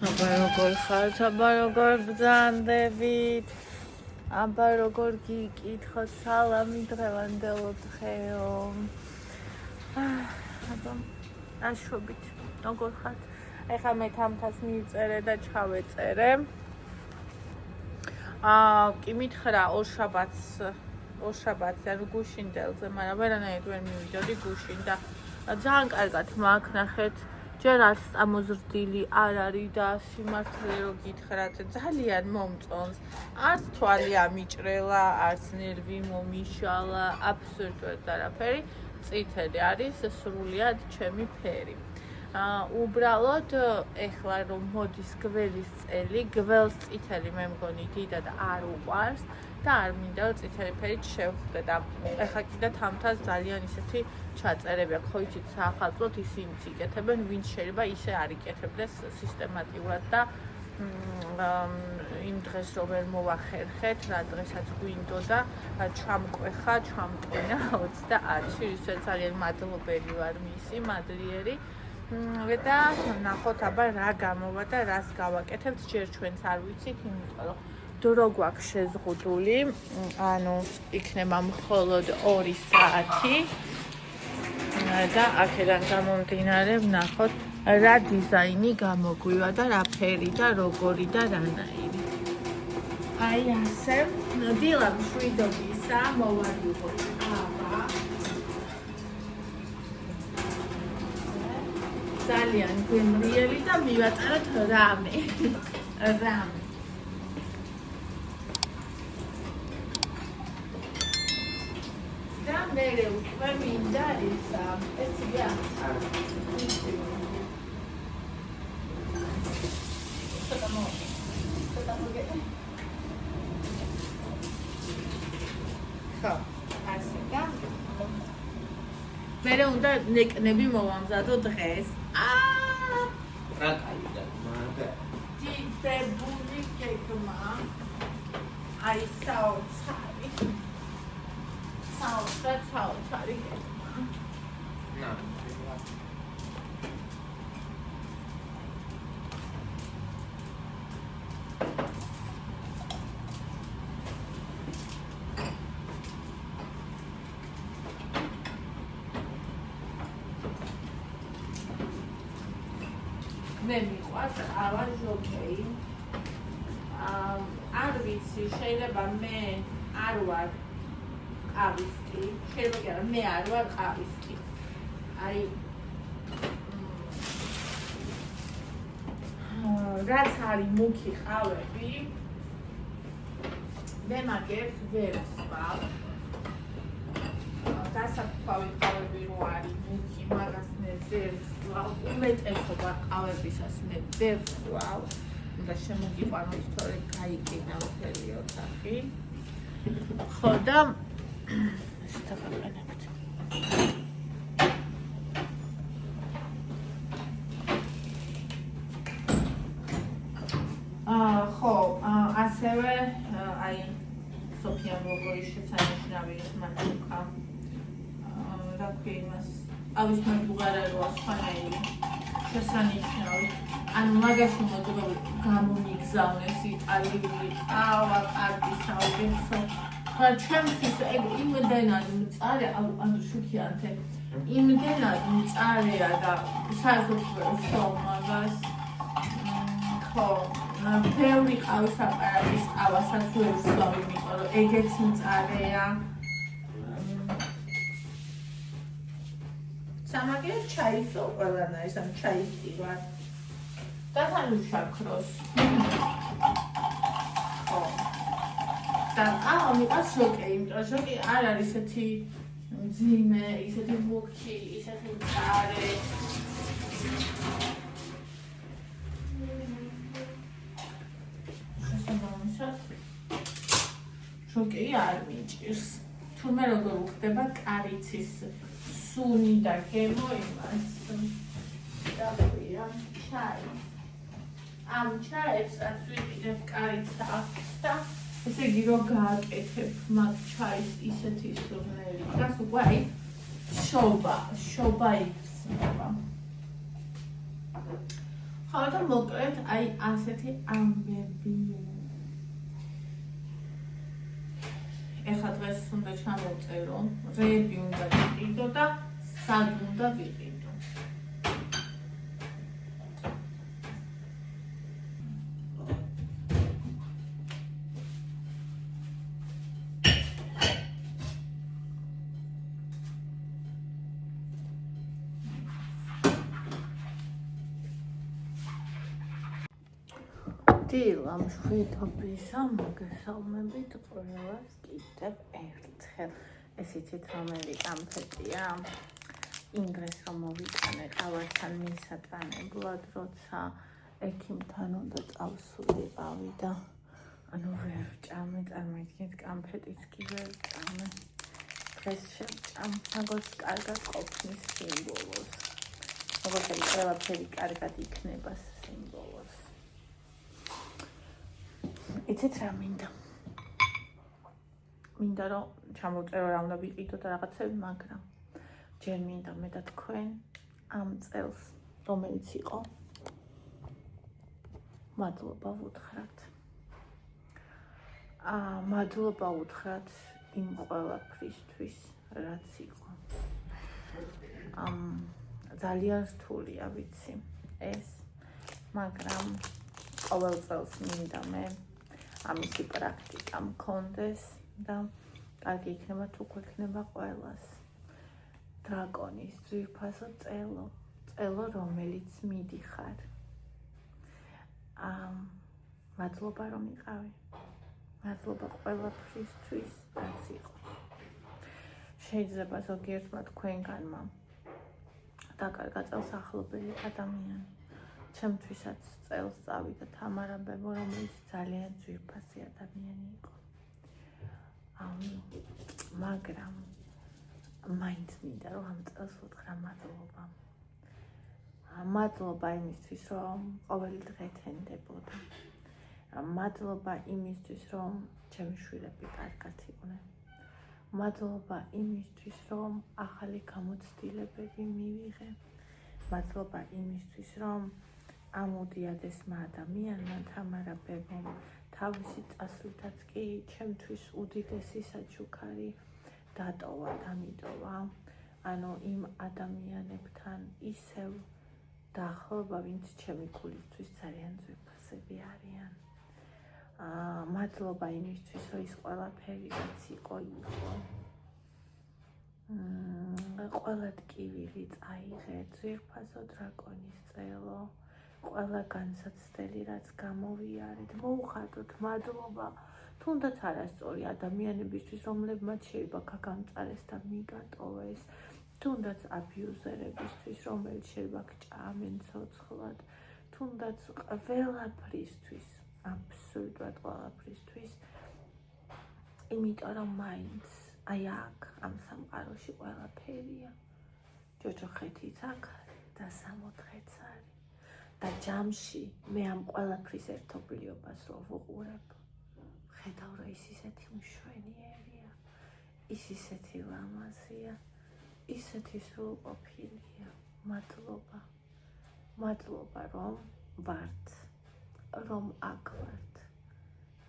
აბა როგორ ხართ, აბა როგორ ბრძანდებით, აბა როგორ გიკითხოთ სალამი დღევანდელო დღეო. აბა აშვებით, როგორ ხართ? ეხლა მე თამთას მივწერე და ჩავეწერე. კი მითხრა ორ შაბათს ანუ გუშინდელზე, მაგრამ ვერანაირად ვერ მივიდოდი გუშინ და ძალიან კარგად მაქვს ნახეთ. ჯერ არც წამოზრდილი არ არის და სიმართლე რო გითხრათ ძალიან მომწონს. არც თვალი ამიჭრელა, არც ნერვი მომიშალა, აბსოლუტურად არაფერი. წითელი არის სრულიად ჩემი ფერი. უბრალოდ ეხლა რომ მოდის გველის წელი, გველს წითელი მე მგონი დიდად არ უყვარს და არ მინდა რომ წითელი ფერით შევხვდე და ეხლა კიდე თამთას ძალიან ისეთი ჩაწერები აქვს, ხო იცით საახალწლოდ ისინიც იკეთებენ, ვინც შეიძლება ისე არ იკეთებდეს სისტემატიურად და იმ დღეს რო ვერ მოვახერხეთ, რა დღესაც გვინდოდა, ჩამკვეხა, ჩამტვინა 20-ში, ისაც ძალიან მადლობელი ვარ მისი, მადლიერი. და ნახოთ აბა რა გამოვა და რას გავაკეთებთ, ჯერ ჩვენც არ ვიცით, იმიტომ რომ დრო გვაქვს შეზღუდული, ანუ იქნება მხოლოდ 2 საათი და აქედან გამომდინარე ვნახოთ რა დიზაინი გამოგვივა და რა ფერი და როგორი და რანაირი. აი ასე, დილა მშვიდობისა, მოვარდოთ აბა. ძალიან გემრიელი და მივაწეროთ რამე. და მერე უკვე მინდა ისა, ეს იგია. ხო, ასე და მერე უნდა ნეკნები მოვამზადო დღეს. რა კაიდა, მაგრამ დიდებული გეგმა. აი საოცარი გეგმა. ნა, მე მიყვარს ყავა ჟოკეი. არ ვიცი, შეიძლება მე არ ვარ ყავისტი, შეიძლება კი არა, მე არ ვარ ყავისტი. აი რაც არის მუქი ყავები, მე მაგებს ვერ ვსვამ. დასაფქვავი ყავები რო არის მუქი, მაგას მე ვერ ვსვამ. უმეტესობა ყავებისას მე ვერ ვსვამ. და შემოგიყვანოთ თორე გაიგინა მთელი ოთახი. ხო და ეს დავაყენებთ. ხო, ასევე აი სოფიამ როგორი შესანიშნავი ეს მანქანა. რა ქვია იმას? ავის მანქანა როა სხვანაირი. შესანიშნავი. ანუ მაგაში მოგებულ გამომიგზავნეს იტალიური ყავა, კარგი საუბრისო. ჩემთვის ეგ იმდენად მწარე, ანუ შუქიანთე, იმდენად მწარეა და საერთოდ ვერ ვსვამ მაგას. ხო, ბევრი ყავის აპარატის ყავასაც ვერ ვსვამ, იმიტომ რომ ეგეც მწარეა. სამაგერ ჩაისო ყველანაირ, სამ ჩაისი ვარ. და თან უშაქროს. ხო. და მიყვარს ჟოკეი, იმიტომ რომ ჟოკეი არ არის ესეთი მძიმე, ისეთი მუქი, ისეთი მწარე. შესაბამისად ჟოკეი არ მიჭირს. თურმე როგორ უხდება კარიცის სუნი და გემო იმას. და ქვია ჩაი. ამ ჩაესაც ვიყიდებ კარიცა აქვს და ესე იგი რომ გააკეთებ მაგ ჩაის ისეთი სურნელი. გას უკვე აი შობა იხსნება. და მოკლედ აი ასეთი ამბები. ეხლა დღეს უნდა ჩამოვწერო, რეები უნდა ვიყიდო და სად უნდა ვიყიდო. დილამ შვიდობისა მოგესალმებით ყველას კიდევ ერთხელ. ეს იცით რომელი კამფეტია? ინგრეს რომ მოვიტანე ყავასთან მისატანებლად, როცა ექიმთან უნდა წავსულიყავი და ანუ ვერ ვჭამე, წარმოიდგინეთ, კამფეტიც კი ვერ ვჭამე. დღეს შევჭამ, როგორც კარგად ყოფნის სიმბოლოს. როგორც აი ყველაფერი კარგად იქნება სიმბოლოს. იცით რა მინდა? მინდა რომ ჩამოვწერო რა უნდა ვიყიდო და რაღაცები, მაგრამ ჯერ მინდა მე და თქვენ ამ წელს რომელიც იყო მადლობა ვუთხრათ. მადლობა ვუთხრათ იმ ყველაფრისთვის, რაც იყო. ძალიან რთულია, ვიცი ეს, მაგრამ ყოველ წელს მინდა მე ამისი პრაქტიკა მქონდეს და კარგი იქნება თუ გვექნება ყველას. დრაკონის ძვირფასო წელო რომელიც მიდიხარ. მადლობა რომ იყავი. მადლობა ყველაფრისთვის, რაც იყო. შეიძლება ზოგიერთმა თქვენგანმა დაკარგა წელს ახლობელი ადამიანი. ჩემთვისაც წელს წავიდა თამარა ბებო, რომელიც ძალიან ძვირფასი ადამიანი იყო. მაგრამ მაინც მინდა რომ ამ წელს ვუთხრა მადლობა. მადლობა იმისთვის, რომ ყოველი დღე თენდებოდა. მადლობა იმისთვის, რომ ჩემი შვილები კარგად იყვნენ. მადლობა იმისთვის, რომ ახალი გამოცდილებები მივიღე. მადლობა იმისთვის, რომ ამოდიადესმა ადამიანმა თამარა ბებომ თავისი წასვლითაც კი ჩემთვის უდიდესი საჩუქარი დატოვა და მიტოვა. ანუ იმ ადამიანებთან ისევ დაახლოება, ვინც ჩემი გულისთვის ძალიან ძვირფასები არიან. მადლობა იმისთვის, რომ ის ყველაფერი რაც იყო. ყველა ტკივილი წაიღე, ძვირფასო დრაკონის წელო. ყველა განსაცდელი რაც გამოვიარეთ, მოუხატოთ მადლობა თუნდაც არასწორი ადამიანებისთვის, რომლებმაც შეიძლება გაგამწარეს და მიგატოვეს, თუნდაც აბიუზერებისთვის, რომელიც შეიძლება გჭამენ ცოცხლად, თუნდაც ყველაფრისთვის, აბსოლუტურად ყველაფრისთვის, იმიტომ რომ მაინც აი აქ ამ სამყაროში ყველაფერია. ჯოჯოხეთიც აქ არის და სამოთხეც არის. და ჯამში მე ამ ყველაფრის ერთობლიობას რო ვუყურებ, ხედავ რომ ის ისეთი მშვენიერია, ის ისეთი ლამაზია, ისეთი სრულყოფილია. მადლობა. მადლობა რომ ვართ, რომ აქ ვართ.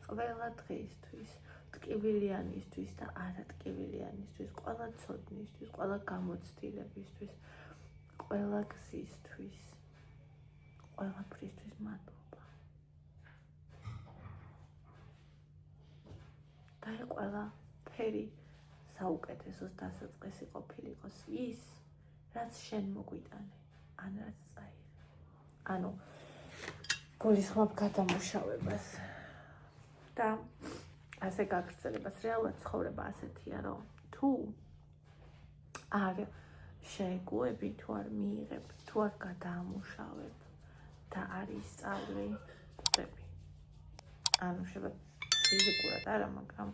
ყველა დღეისთვის, ტკივილიანისთვის და არატკივილიანისთვის, ყველა ცოდნისთვის, ყველა გამოცდილებისთვის, ყველა გზისთვის. ყველაფრისთვის მადლობა. და ყველაფერი საუკეთესოს დასაწყისი ყოფილიყოს ის, რაც შენ მოგვიტანე, ან რაც წაიღე. ანუ გულისხმობ გადამუშავებას და ასე გაგრძელებას. რეალურად ცხოვრება ასეთია, რომ თუ არ შეეგუები, თუ არ მიიღებ, თუ არ გადაამუშავებ და არ ისწავლი, ხვდები. ანუ შეიძლება ფიზიკურად არა, მაგრამ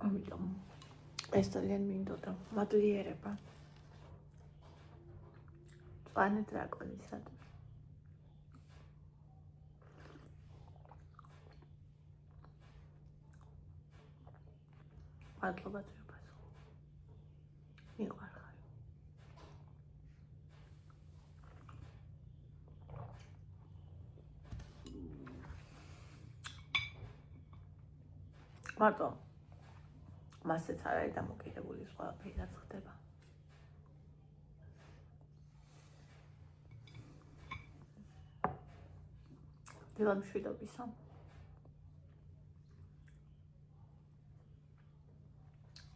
ამიტომ ეს ძალიან მინდოდა მადლიერება. მწვანე დრაკონისადმი. მადლობა ძვირფასო. მიყვარხარ. მარტო მასეც არ არის დამოკიდებული ის ყველაფერი რაც ხდება. დილა მშვიდობისა.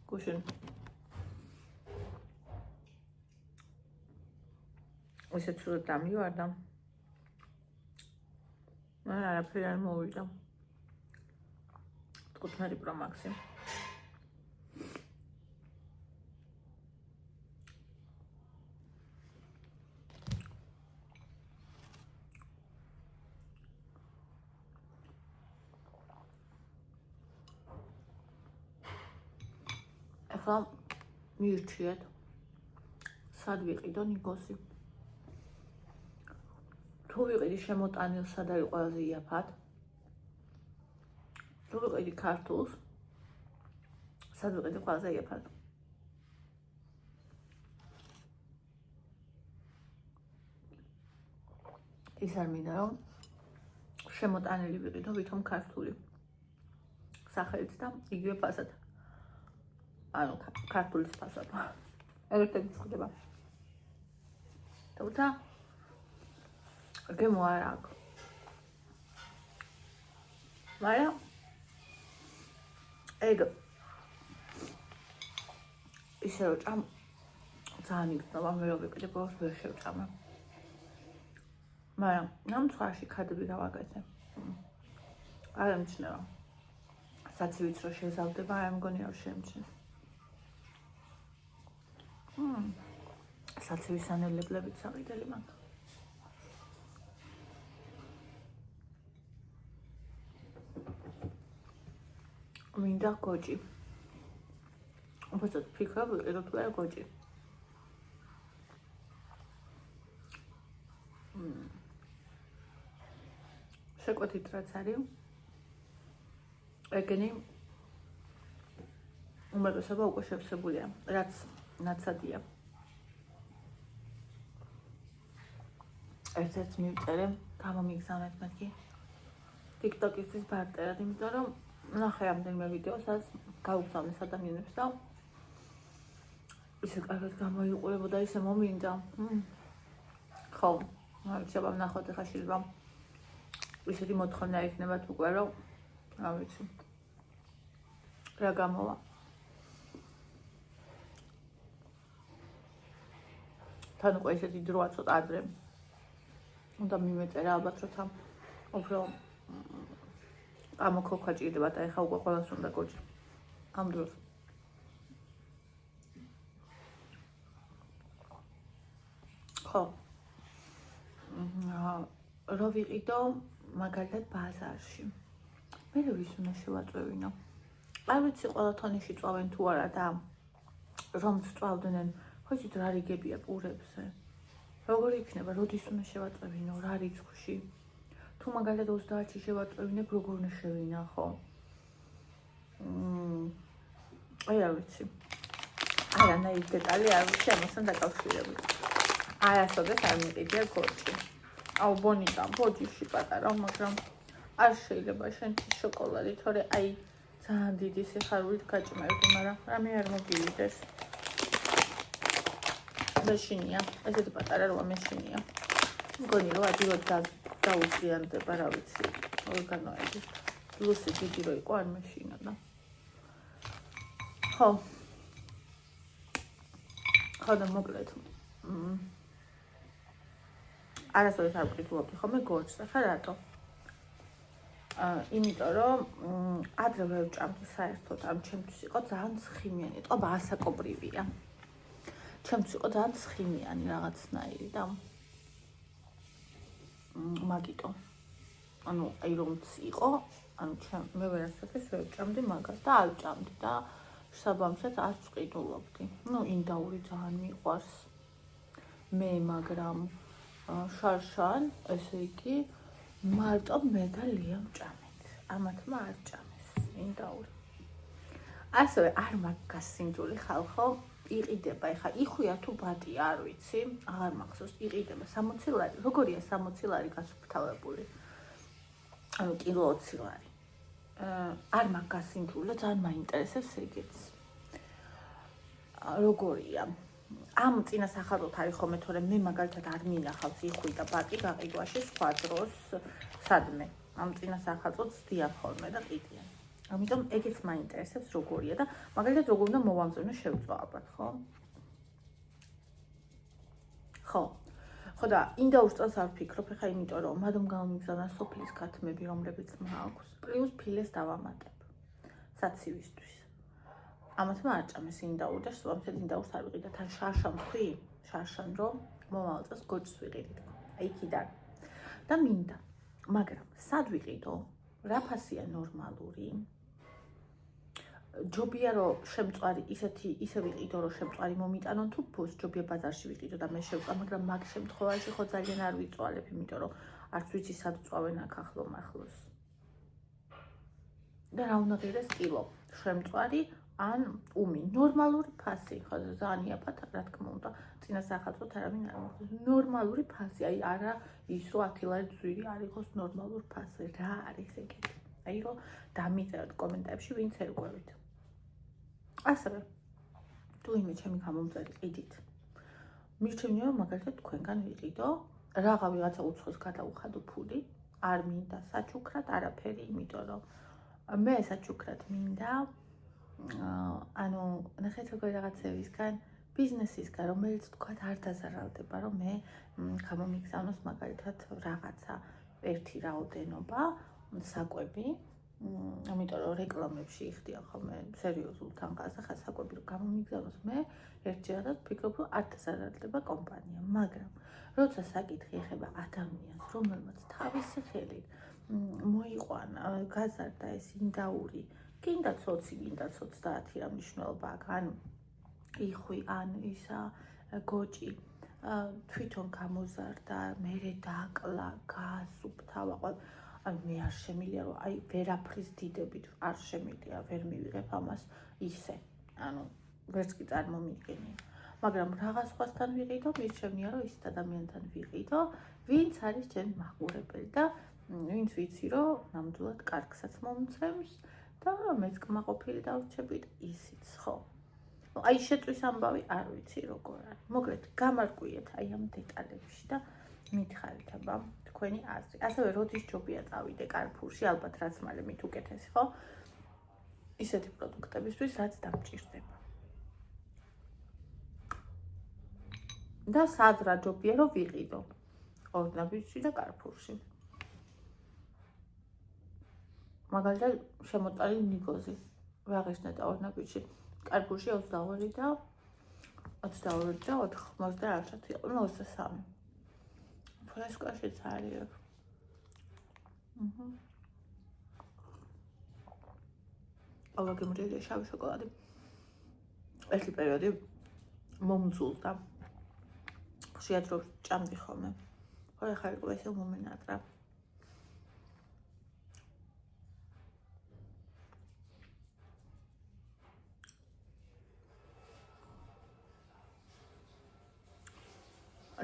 გუშინ ისე ცუდად დამივარდა. მან არაფერი არ მოვიდა. 15 Pro Max-ი. ახლა მივირჩიეთ სად ვიყიდო ნიკოსი. თუ ვიყიდი შემოტანილ სად არის ყველაზე იაფად. თუ ვიყიდი ქართულს სად ვიყიდი ყველაზე იაფად. ის არ მინდა რომ შემოტანილი ვიყიდო ვითომ ქართული სახელით და იგივე ფასად. ანუ ქართულის ფასად. ერთად ხდება. თუმცა გემო არ აქვს. მაგრამ ეგ ისე რომ ჭამ ძალიან იგრძნობა მე რომ ვიყიდე ბოლოს ვერ შევჭამე. მაგრამ ნამცხვარში ქადები გავაკეთე. არ ამჩნევა. საცივიც რო შეზავდება არ მგონია რომ შემჩნევს. საცივის ანელებლებიც საყიდელი მაქვს. მინდა გოჯი. უბრალოდ ფიქრობ ვიყიდო თუ არა გოჯი. შეკვეთით რაც არის. ეგენი უმეტესობა უკვე შევსებულია, რაც ნაცადია. ერთ-ერთს მივწერე, გამომიგზავნეთ მეთქი. TikTok-ისთვის ბარტერად, იმიტომ რომ ნახე რამდენიმე ვიდეო, სადაც გავუგზავნეს ადამიანებს და ისე კარგად გამოიყურებოდა, ისე მომინდა. ხო, ვიცი, აბა ვნახოთ ახლა შეიძლება ისეთი მოთხოვნა იქნებათ უკვე, რომ რა ვიცი. რა გამოვა. თან უკვე ისეთი დროა ცოტა ადრე. უნდა მიმეწერა ალბათ როცა უფრო ამოქოქა ჭირდება და ეხა უკვე ყველას უნდა გოჯი. ამ დროს. ხო. რო ვიყიდო მაგალითად ბაზარში. მე რო ვის უნდა შევაწევინო. არ ვიცი ყველა თონეში წვავენ თუ არა და რომც წვავდნენ, ხო იცით რა რიგებია პურებზე. როგორ იქნება, როდის უნდა შევაწევინო, რა რიცხვში. თუ მაგალითად 30-ში შევაწევინებ, როგორ უნდა შევინახო. არ ვიცი. არანაირი დეტალი არ ვიცი ამასთან დაკავშირებით. არასოდეს არ მიყიდია გოჯი. აუ ბონიკა, ბოჯიში პატარა, მაგრამ არ შეიძლება შენთვის შოკოლადი, თორე აი ძალიან დიდი სიხარულით გაჭმევდი, მაგრამ რამე არ მოგივიდეს. მეშინია, ესეთი პატარა როა მეშინია. მგონი რომ ადვილად დაუზიანდება, რა ვიცი, ორგანოები. ლუსი დიდი რო იყო, არ მეშინა და. ხო. ხო და მოკლედ. არასოდეს არ ვკითხულობდი ხოლმე გოჯს, ახლა რატო? იმიტომ რომ ადრე ვერ ვჭამდი საერთოდ, ამ ჩემთვის იყო ძალიან ცხიმიანი, ეტყობა ასაკობრივია. ჩემთვის იყო ძალიან ცხიმიანი რაღაცნაირი და მაგიტო. ანუ აი რომც იყო, ანუ მე ვერასოდეს ვერ ვჭამდი მაგას და არ ვჭამდი და საბამსად არც ვყიდულობდი. ნუ ინდაური ძალიან მიყვარს მე, მაგრამ შარშან, ესე იგი, მარტო მე და ლიამ ჭამეთ. ამათმა არ ჭამეს ინდაური. ასევე არ მაგ გასინჯული ხალხო, იყიდება, ეხა იხვია თუ ბატია, არ ვიცი, აღარ მახსოვს, იყიდება 60 ლარი. როგორია 60 ლარი გასუფთავებული? ანუ კილო 20 ლარი. არ მაქვს გასინჯული და ძალიან მაინტერესებს ეგეც. როგორია? ამ წინა სახაროთ არის ხოლმე, თორემ მე მაგალითად არ მინახავს იხვი და ბატი გაყიდვაში სხვა დროს სადმე. ამ წინა სახაროთ ვსდიან ხოლმე და ყიდიან. ამიტომ ეგეც მაინტერესებს როგორია და მაგალითად როგორ უნდა მოვამზადო შევწვა ალბათ, ხო? ხო და ინდაუს წელს არ ვფიქრობ, ეხა იმიტომ რომ მადამ გამომიგზავნა სოფლის ქათმები, რომლებიც მაქვს, პლუს ფილეს დავამატებ საცივისთვის. ამათმა არ ჭამეს ინდაუ და შესაბამისად ინდაუს არ ვიყიდე, თან შარშან ვხვი, შარშან რომ მომავალ წელს გოჯს ვიყიდით. აი იქიდან. და მინდა, მაგრამ სად ვიყიდო? რა ფასია ნორმალური? ჯობია რომ შემწვარი ისე ვიყიდო რომ შემწვარი მომიტანონ თუ ფოს ჯობია ბაზარში ვიყიდო და მე შევწვა, მაგრამ მაგ შემთხვევაში ხო ძალიან არ ვიწვალებ, იმიტომ რომ არც ვიცი სად წვავენ აქ ახლოს. და რა უნდა ღირეს კილო შემწვარი ან უმი ნორმალური ფასი, ხო ძალიან იაფად, რა თქმა უნდა, წინა სახაროთ არავინ არ მოხდეს. ნორმალური ფასი, აი არა ის რომ 10 ლარი ძვირი არ იყოს ნორმალური ფასი, რა არის ეგეთი? აი რომ დამიწეროთ კომენტარებში ვინც ერკვევით. ასევე თუ იმე ჩემი გამომწერი ყიდით. მირჩენია რომ მაგალითად თქვენგან ვიყიდო, რაღა ვიღაცა უცხოს გადაუხადო ფული, არ მინდა საჩუქრად არაფერი, იმიტომ რომ მე საჩუქრად მინდა ანუ ნახეთ როგორი რაღაცებისგან ბიზნესისგან, რომელიც თქვა არ დაზარალდება, რომ მე გამომიგზავნოს მაგალითად რაღაცა ერთი რაოდენობა საკვები, ამიტომ რომ რეკლამებში იხდიან ხოლმე სერიოზულ თანხას, ახლა საკვები რომ გამომიგზავნოს, მე ერთჯერადად ვფიქრობ, რომ არ დაზარალდება კომპანია, მაგრამ როცა საკითხი ეხება ადამიანს, რომელმაც თავისი ხელით მოიყვანა, გაზარდა ეს ინდაური, გინდა 20, გინდა 30 რა მნიშვნელობა აქვს, ან იხვი, ან ისა გოჭი თვითონ გამოზარდა, მერე დაკლა, გასუფთავა, ან მე არ შემილია რომ აი ვერაფრის დიდებით არ შემილია, ვერ მივიღებ ამას ისე, ანუ ვერც კი წარმომიდგენია. მაგრამ რაღაც სხვასთან ვიყიდო, მირჩენია რომ ის ადამიანთან ვიყიდო, ვინც არის ჩემი მაყურებელი და ვინც ვიცი რომ ნამდვილად კარგსაც მომცემს და მეც კმაყოფილი დავრჩებით ისიც, ხო? აი შეწვის ამბავი არ ვიცი როგორ არის. მოგეთ გამარკვიეთ აი ამ დეტალებში და მითხარით აბა თქვენი აზრი. ასევე როდის ჯობია წავიდე კარფურში, ალბათ რაც მალე მით უკეთესი, ხო? ისეთი პროდუქტებისთვის, რაც დამჭირდება. და სად რა ჯობია რომ ვიყიდო? ორნაბიჯში და კარფურში. მაგალითად შემოწარი ნიგოზი ვაღიშნა და ორნაბიჯში, კარფურში 22 და 99 იყო, 23. ფრესკოშიც არის. ალა გემრიელია შავი შოკოლადი. ერთი პერიოდი მომძულდა. ხშირად რო ჭამდი ხოლმე. ხო ახლა იყო ესე მომენატრა.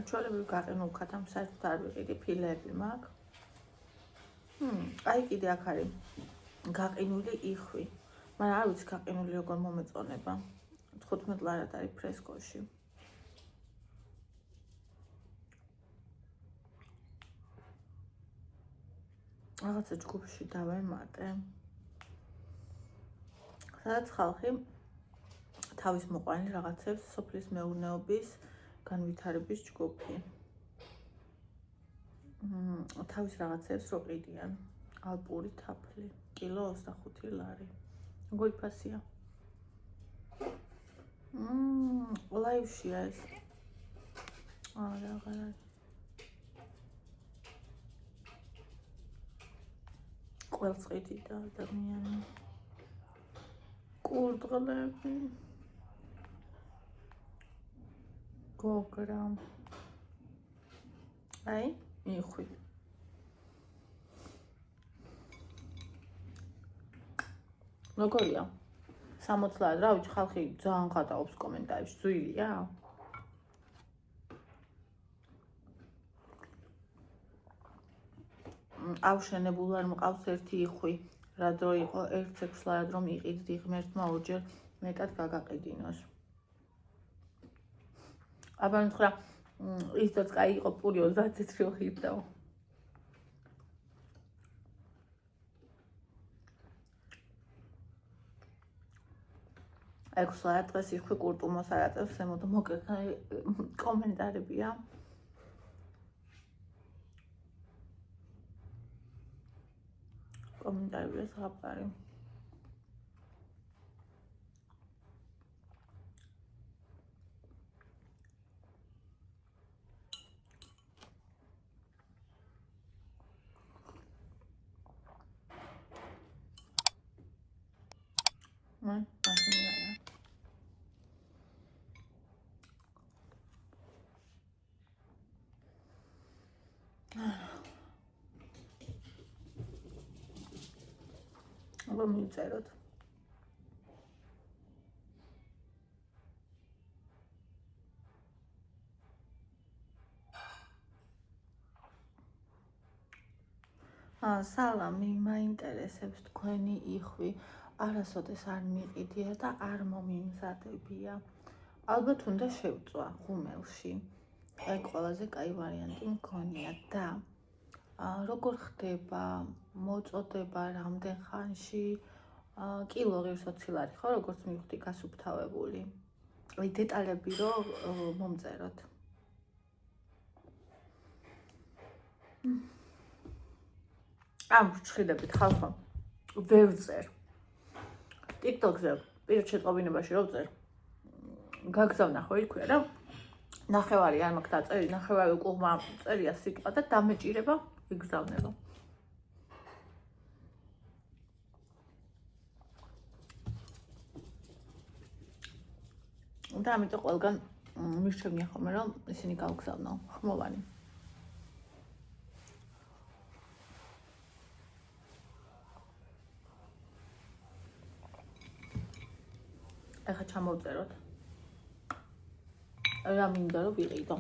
ჩვეულებრივ გაყინულ ქათამ საერთოდ არ ვიყიდი, ფილეები მაქვს. აი კიდე აქ არის გაყინული იხვი. მაგრამ არ ვიცი გაყინული როგორ მომეწონება. 15 ლარად არის ფრესკოში. რაღაცა ჯგუფში დავემატე. სადაც ხალხი თავის მოყვანილ რაღაცებს სოფლის მეურნეობის განვითარების ჯგუფი. თავის რაღაცებს რო ყიდიან. ალპური თაფლი, კილო 25 ლარი. როგორი ფასია? ლაივშია ეს. აღარა. ყველს ყიდიდა ადამიანი. კურდღლები. გოგრა. აი, იხვი. როგორია? 60-ად რა ვიცი, ხალხი ძალიან ხატაობს კომენტარებში, ძვილია. ავშენებულ არ მყავს ერთი იხვი, რა დრო იყო 1-6 ლარად რომ იყიდდი ღმერთმა ორჯერ მეტად გაგაყიდინოს. აბა მითხრა ისიც კაი იყო პური 30 წუთი ხიდაო. ექვსლაერ დღეს იხვი კურტუმოს არ აწევს, ემოდა მოკლედ კომენტარებია. კომენტარებია საფარი. აბა მივწეროთ. სალამი, მაინტერესებს თქვენი იხვი არასოდეს არ მიყიდია და არ მომიმზადებია. ალბათ უნდა შევწვა ღუმელში. აი ყველაზე კაი ვარიანტი მქონია და როგორ ხდება მოწოდება რამდენ ხანში კილო ღირსოცილარი ხო როგორც მივხვდი გასუფთავებული. აი დეტალები რომ მომწეროთ. ამ ჩხიდებით ხალხო ვერ ვწერ. TikTok-ზე პირად შეტყობინებაში რომ ვწერ. გაგზავნა ხო იქვია რა. ნახევარი არ მაქვს დაწერი, ნახევარი უკუღმა წერია სიტყვა და დამეჭირება იგზავნება. და ამიტომ ყველგან მისჩემია ხოლმე რომ ისინი გავგზავნო ხმოვანი. ეხა ჩამოვწეროთ. რა მინდა რომ ვიყიდო.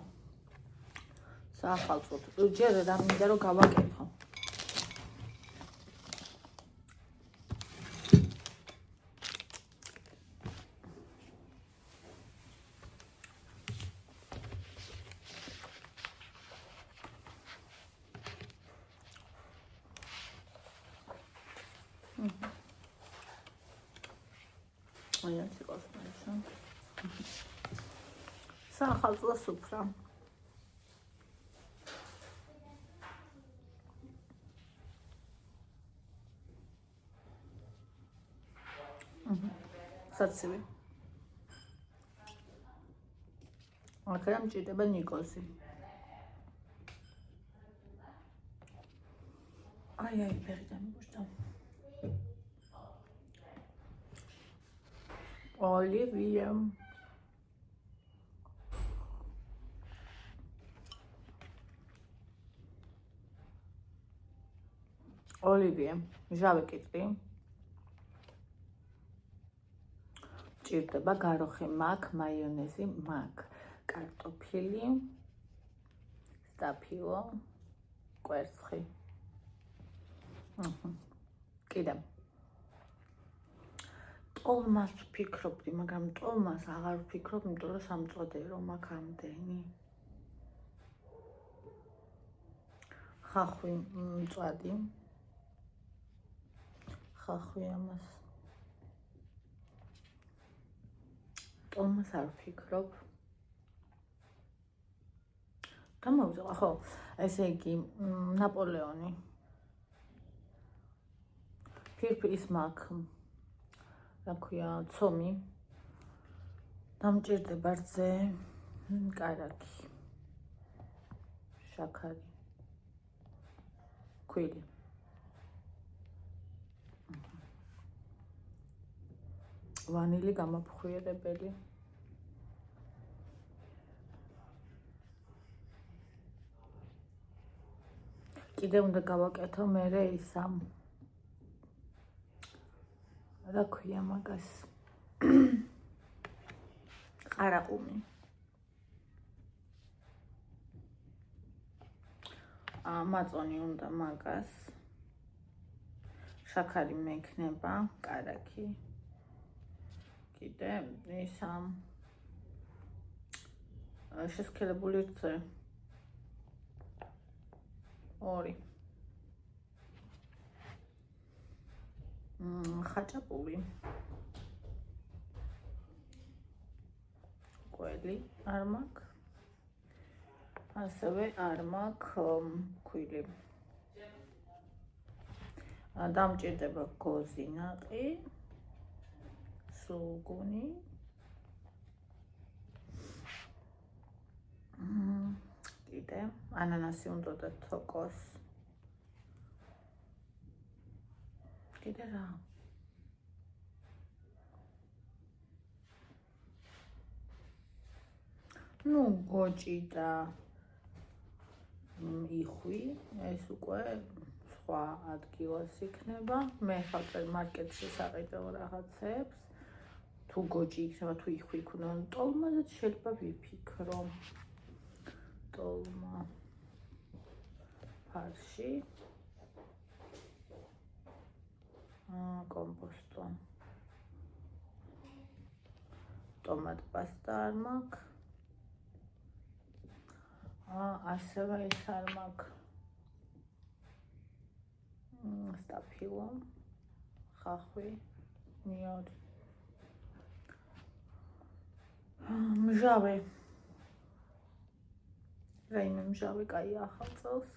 საახალწლოდ. ჯერ რა მინდა რომ გავაკეთო. საახალწლო სუფრა. საცივი. აქა მჭირდება ნიკოზი. აი ფერი დამიგუშტა. Olivia. Olivia, ჟავე კიტრი. ჭირდება გაროხე მაქ, მაიონეზი მაქ, კარტოფილი, სტაფილო, კვერცხი. კიდე. ტოლმას ვფიქრობდი, მაგრამ ტოლმას აღარ ვფიქრობ, იმიტომ რომ სამწოდე რომ მაქვს ამდენი. ხახვი მწვადი. ხახვი ამას. ტოლმას არ ვფიქრობ. გამოვიდა ხო, ესე იგი ნაპოლეონი. ფირფირის მაქვს. რა ქვია, ცომი. დამჭირდება რძე, კარაქი. შაქარი. ქვილი. ვანილი გამოფხვიერებელი. კიდე უნდა გავაკეთო მერე ისა. რა ქვია მაგას? ყარაყუმი. მაწონი უნდა მაგას. შაქარი მექნება, კარაქი. კიდე ის შესქელებული რწე. 2. ხაჭაპური. კველი არ მაქვს. ასევე არ მაქვს ქვილი. დამჭირდება გოზინაყი, სულგუნი. კიდე ანანასი უნდა და თოკოს. კიდე რა? ნუ გოჭი და იხვი, ეს უკვე სხვა ადგილას იქნება. მე ხალხი მარკეტში საყიდო რაღაცებს. თუ გოჭი იქნება, თუ იხვი იქნება, ტოლმაზეც შეიძლება ვიფიქრო. ტოლმა ფარში. კომპოსტო. ტომატ პასტა არ მაქვს. ასევე ეს არ მაქვს. სტაფილო, ხახვი, მიორი. მჟავე. რაიმე მჟავე კაია ახალ წელს.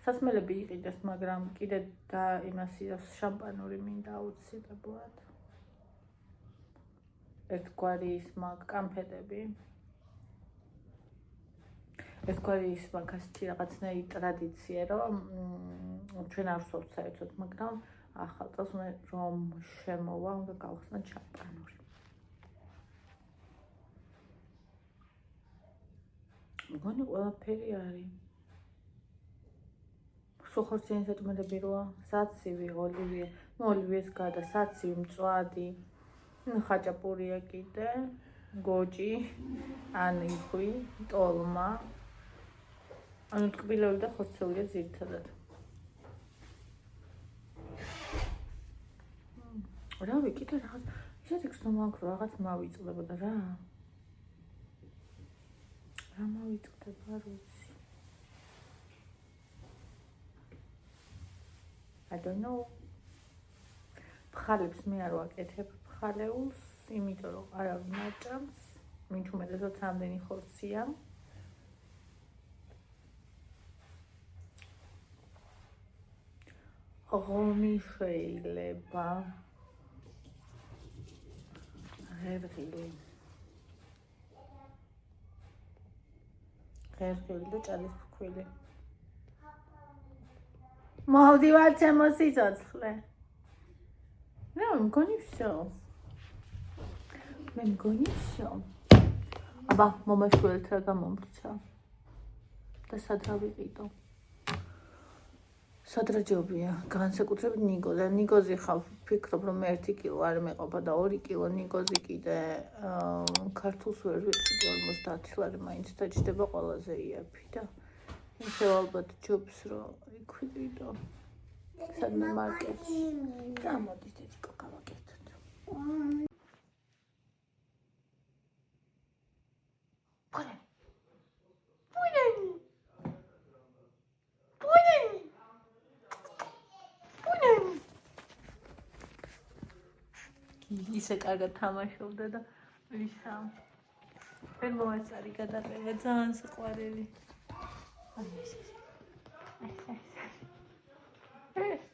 სასმელები იყიდეს, მაგრამ კიდე და იმასია შამპანური მინდა აუცილებლად. ერთგვარი ის მაგ კამფეტები. ერთგვარი ის მაგ ასეთი რაღაცნაირი ტრადიცია, რომ ჩვენ არ ვსვამთ საერთოდ, მაგრამ ახალ წელს მე რომ შემოვა, უნდა გავხსნათ შამპანური. მგონი ყველაფერი არის. სუხორციანი საწმედები როა, საცივი, ოლივიე, ოლივიეს გადა, საცივი, მწვადი, ხაჭაპურია კიდე, გოჭი, ან იხვი, ტოლმა, ანუ ტკბილეული და ხორცელია ძირითადად. რავი, კიდე რაღაც, ისეთი გზნობ რაღაც მავიწყდებოდა რა. რა მავიწყდება, არ ვიცი. I don't know. ფხალებს მე არ ვაკეთებ ფხალეულს, იმიტომ რომ არავინ არ ჭამს. მით უმეტესად ამდენი ხორცია. ღომი შეიძლება. ღერღილი. ღერღილი და ჭალის ფქვილი. მოვდივარ ჩემო სიცოცხლე. მე მგონი всё. მე მგონი всё. აბა, მომაშველეთ რა გამომრჩა. და სად ავიყიდო? სადრაჯობია, განსაკუთრებით ნიგოზე. ნიგოზი ხავ ფიქრობ, რომ 1 კილო არ მეყოფა და 2 კილო ნიგოზი კიდე ქართულს ვერ ვიყიდე 50 ლარი მაინც დაჯდება ყველაზე იაფი და ისე ალბათ ჯობს რომ იქვიდო. სადმე მარკეტში. გამოდით ეთიკო გავაკეთოთ. ისე კარგად თამაშობდა და ისა ვერ მოეწარი გადაყენა ძალიან სიყვარელი. აი ეს